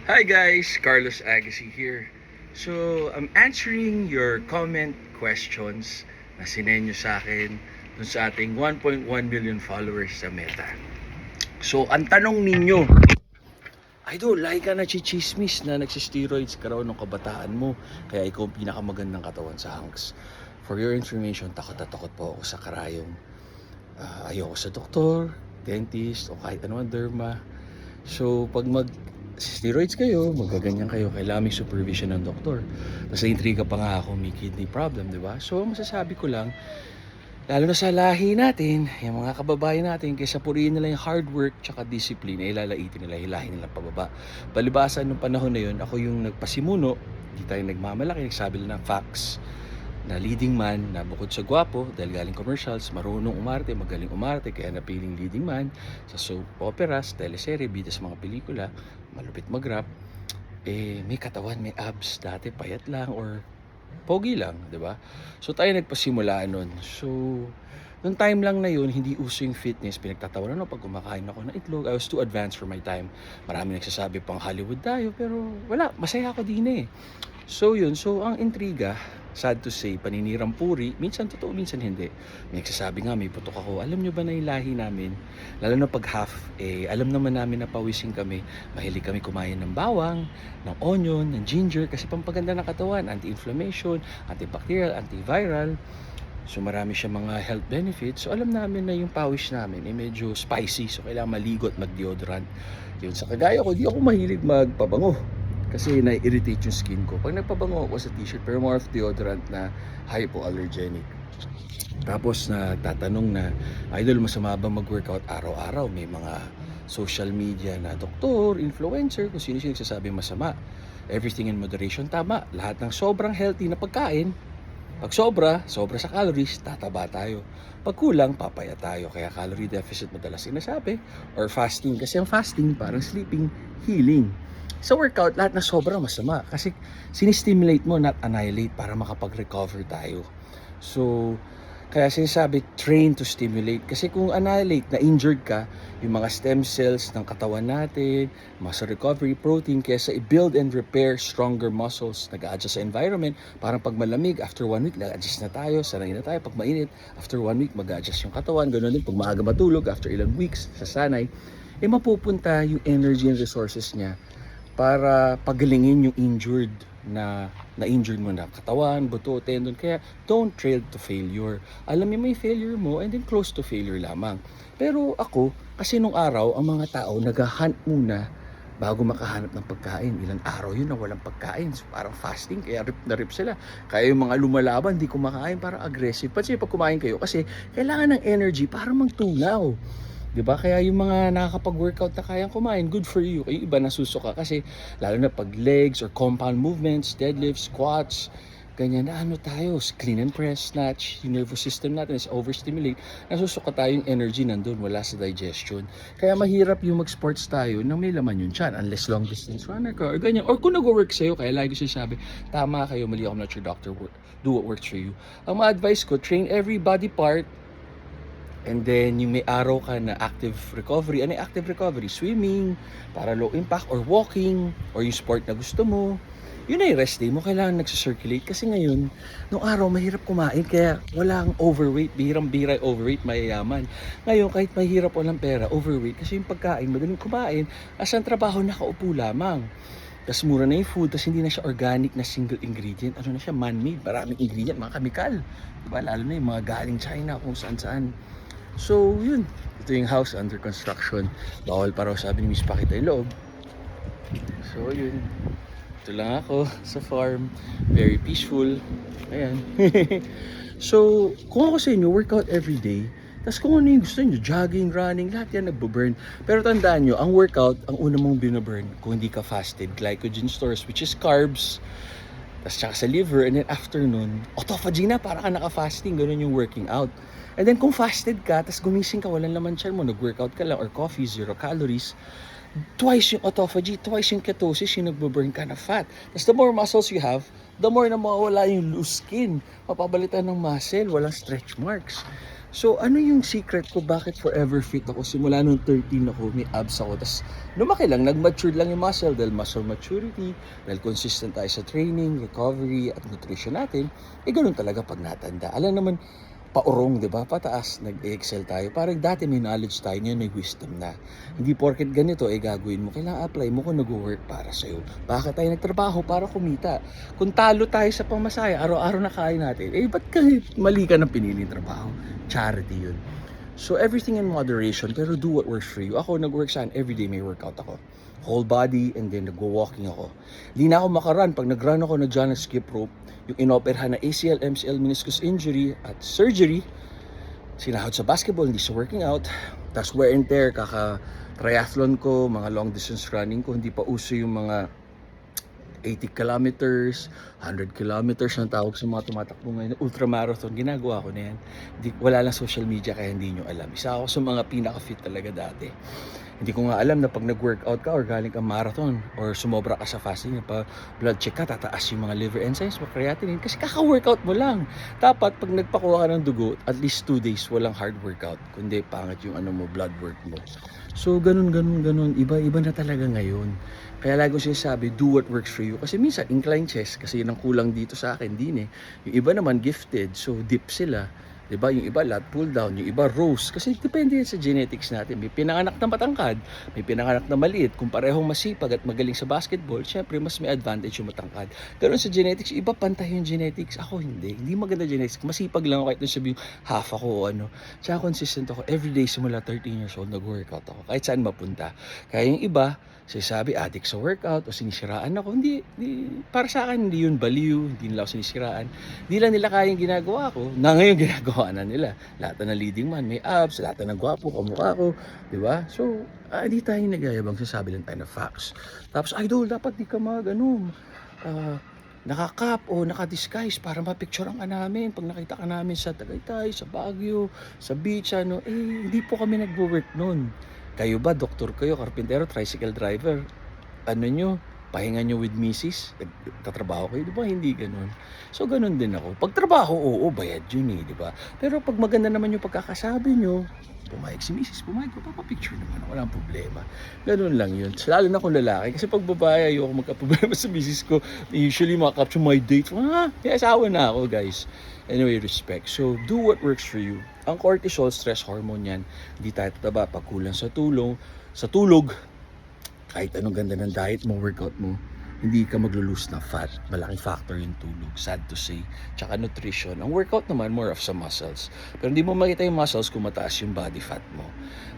Hi guys, Carlos Agassi here. So, I'm answering your comment questions na sinenyo sa akin dun sa ating 1.1 million followers sa Meta. So, ang tanong ninyo, Idol, lagi ka na chichismis na nagsisteroids ka raw ng kabataan mo, kaya ikaw ang pinakamagandang katawan sa hunks. For your information, takot na takot po ako sa karayong. Ayoko sa doktor, dentist, o kahit anong derma. So, pag steroids kayo, magaganyan kayo, kailangan may supervision ng doktor. Tapos na-intriga pa nga ako, may kidney problem, di ba? So, masasabi ko lang, lalo na sa lahi natin, yung mga kababayan natin, kaysa purihin nila yung hard work tsaka discipline, ay lalaitin nila, hilahin nila pababa. Palibasan nung panahon na yun, ako yung nagpasimuno, hindi tayo nagmamalaki, nagsabi lang ng facts, na leading man na bukod sa gwapo, dahil galing commercials, marunong umarte, magaling umarte, kaya napiling leading man sa soap operas, teleserye, bida sa mga pelikula, malupit mag-rap, may katawan, may abs, dati payat lang or pogi lang, di ba? So tayo nagpasimula nun. So, nung time lang na yun, hindi uso yung fitness. Pinagtatawanan ako pag kumakain ako ng itlog. I was too advanced for my time. Marami nagsasabi pang Hollywood tayo, pero wala, masaya ako din eh. So yun, so ang intriga, sad to say, paninirang puri, minsan totoo, minsan hindi. May nagsasabi nga, may putok ako. Alam nyo ba na yung lahi namin? Lalo na pag half, alam naman namin na pawising kami. Mahilig kami kumain ng bawang, ng onion, ng ginger, kasi pampaganda ng katawan, anti-inflammation, antibacterial, antiviral. So marami siya mga health benefits. So alam namin na yung pawis namin medyo spicy. So kailangan maligo at mag-deodorant. Yun, sa kagaya ko, di ako mahilig magpabango. Kasi na-irritate yung skin ko. Pag nagpabango ako sa t-shirt, pero more of deodorant na hypoallergenic. Tapos nagtatanong na, Idol, masama ba mag-workout araw-araw? May mga social media na doktor, influencer, kung sino-sino nagsasabi masama. Everything in moderation, tama. Lahat ng sobrang healthy na pagkain, pag sobra sa calories, tataba tayo. Pag kulang, papaya tayo. Kaya calorie deficit madalas sinasabi. Or fasting. Kasi ang fasting, parang sleeping, healing. Sa workout, lahat na sobra masama. Kasi sinistimulate mo, not annihilate, para makapag-recover tayo. So, kaya sinasabi, train to stimulate. Kasi kung annihilate, na injured ka, yung mga stem cells ng katawan natin, muscle recovery, protein, kesa i-build and repair stronger muscles, nag-a-adjust sa environment. Parang pag malamig, after 1 week, nag-adjust na tayo, sanay na tayo. Pag mainit, after 1 week, mag-a-adjust yung katawan. Ganun din, pag maaga matulog, after ilang weeks, sasanay, mapupunta yung energy and resources niya para pagalingin yung injured na-injured mo na katawan, buto, tendon. Kaya don't trail to failure. Alam mo may failure mo and then close to failure lamang. Pero ako, kasi nung araw, ang mga tao nag-hunt muna bago makahanap ng pagkain. Ilang araw yun na walang pagkain. So, parang fasting, kaya rip na rip sila. Kaya yung mga lumalaban, di kumakain, parang aggressive. Pansin pag kumain kayo, kasi kailangan ng energy para magtunaw. Diba? Kaya yung mga nakakapag-workout na kayang kumain, good for you. Yung iba nasusuka kasi, lalo na pag legs or compound movements, deadlifts, squats, ganyan na tayo, clean and press, snatch, yung nervous system natin is overstimulate, nasusuka tayo yung energy nandun, wala sa digestion. Kaya mahirap yung mag-sports tayo nang may laman yun dyan, unless long distance runner ka, or ganyan. Or kung nag-work sa'yo, kaya lagi ko sinasabi, tama kayo, mali ako, I'm not your doctor, do what works for you. Ang ma-advise ko, train every body part. And then, yung may araw ka na active recovery. Ano yung active recovery? Swimming, para low impact, or walking, or yung sport na gusto mo. Yun na yung rest day mo, kailangan nagsisirculate. Kasi ngayon, nung araw, mahirap kumain, kaya walang overweight. Bihirang-bihira overweight, mayayaman. Ngayon, kahit mahirap walang pera, overweight. Kasi yung pagkain, madaling kumain, as ang trabaho, nakaupo lamang. Tapos mura na yung food, tapos hindi na siya organic na single ingredient. Ano na siya, man-made, maraming ingredient, mga chemical. Diba? Lalo na yung mga galing China, kung saan-saan. So, yun. Ito yung house under construction. Bawal pa raw, sabi ni Miss Pakita yung loob. So, yun. Ito lang ako sa farm. Very peaceful. Ayan. So, kung ako sa inyo, workout every day. Tapos kung ano yung gusto nyo, jogging, running, lahat yan nagbo-burn. Pero tandaan nyo, ang workout, ang una mong binoburn, kung hindi ka fasted, glycogen stores, which is carbs, tapos tsaka sa liver, and then afternoon, autophagy na, para ka naka-fasting, ganun yung working out. And then kung fasted ka, tapos gumising ka, walang laman tiyan mo, nag-workout ka lang, or coffee, 0 calories, twice yung autophagy, twice yung ketosis, yung nagbo-burn ka na fat. Tapos the more muscles you have, the more na mawawala yung loose skin, mapabalitan ng muscle, walang stretch marks. So, ano yung secret ko bakit forever fit ako? Simula nung 13 ako, may abs ako. Tapos, lumaki lang, nag-mature lang yung muscle dahil muscle maturity, dahil consistent tayo sa training, recovery, at nutrition natin. Ganun talaga pag natanda. Alam naman, paurong, di ba? Pataas, nag-excel tayo. Parang dati may knowledge tayo, ngayon may wisdom na. Hindi porket ganito, gagawin mo. Kailangan apply mo kung nag-work para sa'yo. Bakit tayo nagtrabaho? Para kumita. Kung talo tayo sa pamasahe, araw-araw na kain natin, ba't mali ka ng piniling trabaho? Charity yun. So everything in moderation, pero do what works for you. Ako nag-work saan, everyday may workout ako. Whole body, and then nag-walking ako. Hindi na ako makarun. Pag nag-run ako, nag-run skip rope, yung inoperahan na ACL, MCL, meniscus injury at surgery, sinahod sa basketball, hindi sa working out. Tapos wear and tear, kaka-triathlon ko, mga long distance running ko, hindi pa uso yung mga 80 kilometers, 100 kilometers ang tawag sa mga tumatakbo ngayon. Ultramarathon, ginagawa ko na yan. Wala lang social media kaya hindi nyo alam. Isa ako sa mga pinaka-fit talaga dati. Hindi ko nga alam na pag nag-workout ka or galing ka marathon or sumobra ka sa fasting, pa blood check ka, tataas yung mga liver enzymes, creatinine, kasi kaka-workout mo lang. Dapat pag nagpakuha ka ng dugo, at least 2 days walang hard workout, kundi pangit yung blood work mo. So ganun. Iba na talaga ngayon. Kaya lagi ko sinasabi, do what works for you. Kasi minsan, incline chest, kasi yun ang kulang dito sa akin din eh. Yung iba naman gifted, so dip sila. Diba? Yung iba lat pull down, yung iba rows. Kasi depende yan sa genetics natin. May pinanganak na matangkad, may pinanganak na maliit. Kung parehong masipag at magaling sa basketball, syempre mas may advantage yung matangkad. Pero sa genetics, iba pantay yung genetics. Ako hindi. Hindi maganda genetics. Masipag lang ako kahit nung sabi half ako o ano. Tsaka consistent ako. Everyday simula 13 years old, nag-workout ako. Kahit saan mapunta. Kaya yung iba, sabi addict sa workout o sinisiraan ako. Hindi, para sa akin, hindi yun baliw. Hindi nila ako sinisiraan. Hindi lang nila kaya yung ginagawa ko. Na ngayon ginagawa na nila. Lahat na leading man, may abs, lahat na gwapo, kamukha ko. Diba? So, hindi tayo nagyayabang, sasabi lang tayo na facts. Tapos, idol, dapat di ka nakakap o nakadisguise para mapicturean ka namin. Pag nakita ka namin sa Tagaytay, sa Baguio, sa beach, hindi po kami nagwo-work nun. Kayo ba, doktor kayo, karpintero, tricycle driver? Ano nyo? Pahinga nyo with misis? Nagtatrabaho kayo? Di ba? Hindi ganun. So, ganun din ako. Pag trabaho, oo, bayad yun eh, di ba? Pero pag maganda naman yung pagkakasabi nyo, pumayag si misis, pumayag ko, papapicture naman, walang problema. Ganun lang yun. Lalo na kung lalaki. Kasi pag babae, ayoko magka-problema sa misis ko. Usually, capture my date. May asawa na ako, guys. Anyway, respect. So, do what works for you. Ang cortisol, stress hormone yan. Hindi tayo tataba pag kulang sa tulog, kahit anong ganda ng diet mo, workout mo, hindi ka maglo-lose ng fat. Malaking factor yung tulog, sad to say. Tsaka nutrition. Ang workout naman, more of sa muscles. Pero hindi mo makita yung muscles kung mataas yung body fat mo.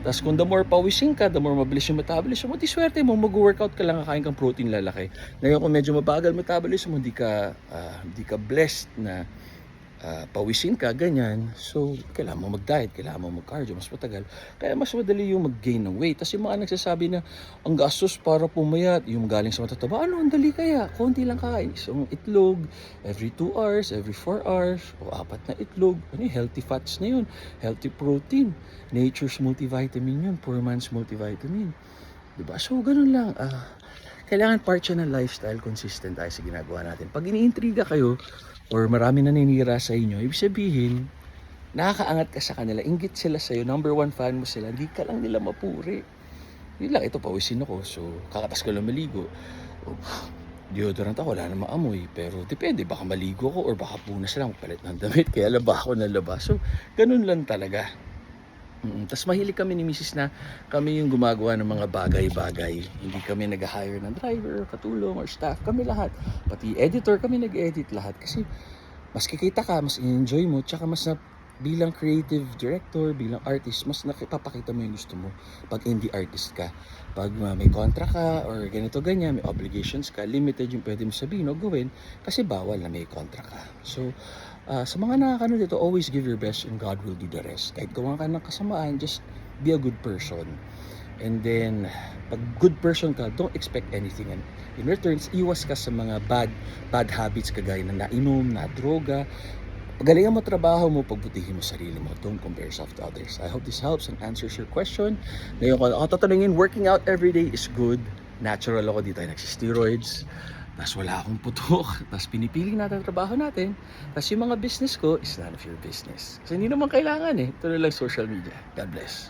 Tapos kung the more pawising ka, the more mabilis yung metabolism mo, di swerte mo, mag-workout ka lang, kakain kang protein, lalaki. Ngayon kung medyo mabagal metabolism mo, hindi ka blessed na pawisin ka, ganyan. So, kailangan mo mag-diet, kailangan mo mag-cardio, mas matagal. Kaya mas madali yung mag-gain ng weight. Tapos yung mga nagsasabi na, ang gastos para pumayat, yung galing sa matataba, ang dali kaya? Konti lang kain. Isang itlog, every 2 hours, every 4 hours, o 4 na itlog. Healthy fats na yun. Healthy protein. Nature's multivitamin yun. Poor man's multivitamin. Diba? So, ganun lang. Kailangan part siya ng lifestyle, consistent tayo sa ginagawa natin. Pag iniintriga kayo, or marami naninira sa inyo, ibig sabihin, nakakaangat ka sa kanila, inggit sila sa'yo, number 1 fan mo sila, hindi ka lang nila mapuri. Yun lang, ito pawisin ako, so kakatas ko lang maligo. Deodorant ako, wala namang amoy, pero depende, baka maligo ko or baka punas lang, palit ng damit, kaya laba ako ng laba. So, ganun lang talaga. Tapos mahilig kami ni Mrs. na kami yung gumagawa ng mga bagay-bagay. Hindi kami nag-hire ng driver, katulong, or staff. Kami lahat. Pati editor, kami nag-edit lahat. Kasi mas kikita ka, mas enjoy mo, tsaka bilang creative director, bilang artist, mas nakipapakita mo yung gusto mo pag indie artist ka. Pag may contract ka or ganito ganyan, may obligations ka, limited yung pwede mo sabihin o gawin kasi bawal na may contract ka. So, sa mga nakakano dito, always give your best and God will do the rest. Kahit gawa ka ng kasamaan, just be a good person. And then, pag good person ka, don't expect anything. And in returns, iwas ka sa mga bad habits kagaya na nainom, na droga. Pagalingan mo trabaho mo, pagbutihin mo sarili mo. Don't compare yourself to others. I hope this helps and answers your question. Ngayon ko tatanungin, working out every day is good. Natural ako, di tayo nagsisteroids. Tapos wala akong putok. Tapos pinipiling natin ang trabaho natin. Tapos yung mga business ko is none of your business. Kasi hindi naman kailangan eh. Ito na lang social media. God bless.